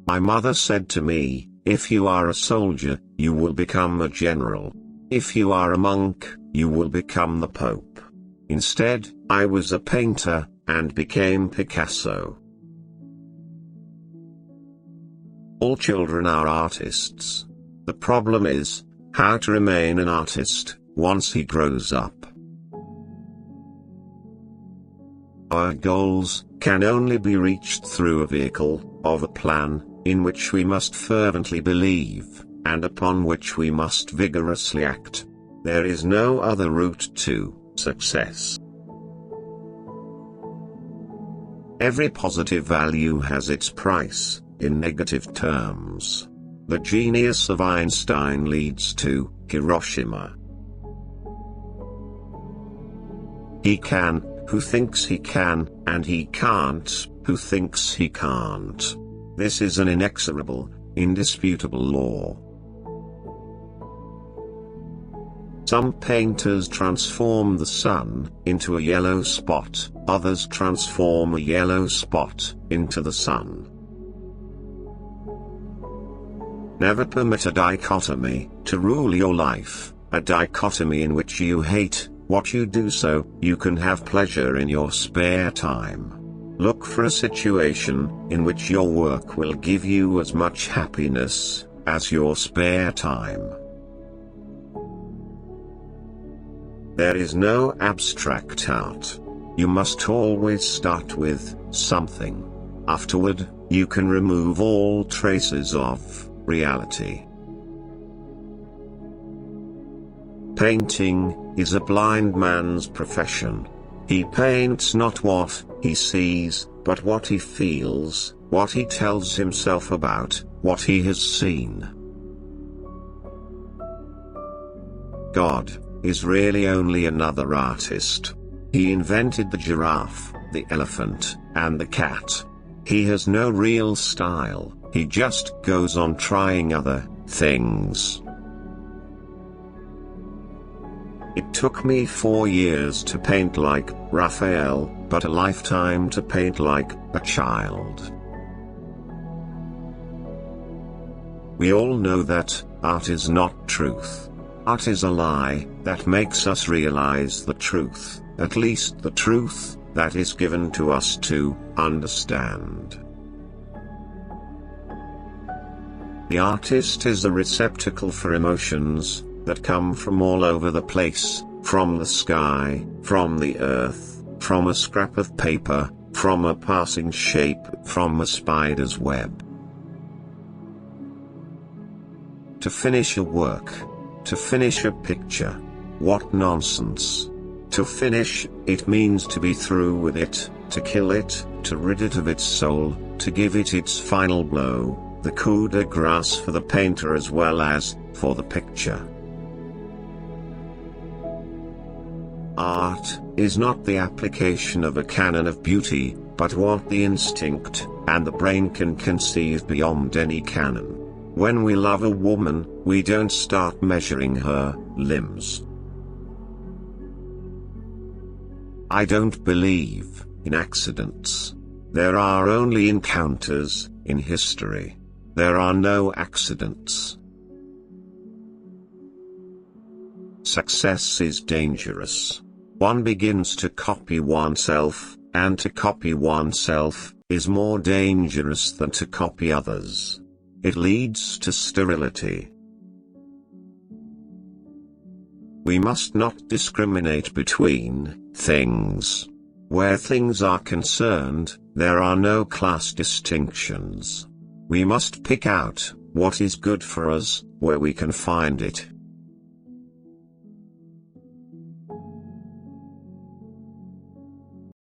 My mother said to me, if you are a soldier, you will become a general. If you are a monk, you will become the Pope. Instead, I was a painter, and became Picasso. All children are artists. The problem is, how to remain an artist, once he grows up. Our goals can only be reached through a vehicle, of a plan, in which we must fervently believe, and upon which we must vigorously act. There is no other route to success. Every positive value has its price, in negative terms. The genius of Einstein leads to Hiroshima. He can, who thinks he can, and he can't, who thinks he can't. This is an inexorable, indisputable law. Some painters transform the sun into a yellow spot, others transform a yellow spot into the sun. Never permit a dichotomy to rule your life, a dichotomy in which you hate what you do so you can have pleasure in your spare time. Look for a situation in which your work will give you as much happiness as your spare time. There is no abstract art. You must always start with something. Afterward, you can remove all traces of reality. Painting is a blind man's profession. He paints not what he sees, but what he feels, what he tells himself about what he has seen. God is really only another artist. He invented the giraffe, the elephant, and the cat. He has no real style, he just goes on trying other things. It took me 4 years to paint like Raphael, but a lifetime to paint like a child. We all know that art is not truth. Art is a lie that makes us realize the truth, at least the truth that is given to us to understand. The artist is a receptacle for emotions that come from all over the place, from the sky, from the earth, from a scrap of paper, from a passing shape, from a spider's web. To finish a work, to finish a picture, what nonsense. To finish, it means to be through with it, to kill it, to rid it of its soul, to give it its final blow, the coup de grace for the painter as well as for the picture. Art is not the application of a canon of beauty, but what the instinct and the brain can conceive beyond any canon. When we love a woman, we don't start measuring her limbs. I don't believe in accidents. There are only encounters in history. There are no accidents. Success is dangerous. One begins to copy oneself, and to copy oneself is more dangerous than to copy others. It leads to sterility. We must not discriminate between things. Where things are concerned, there are no class distinctions. We must pick out what is good for us, where we can find it.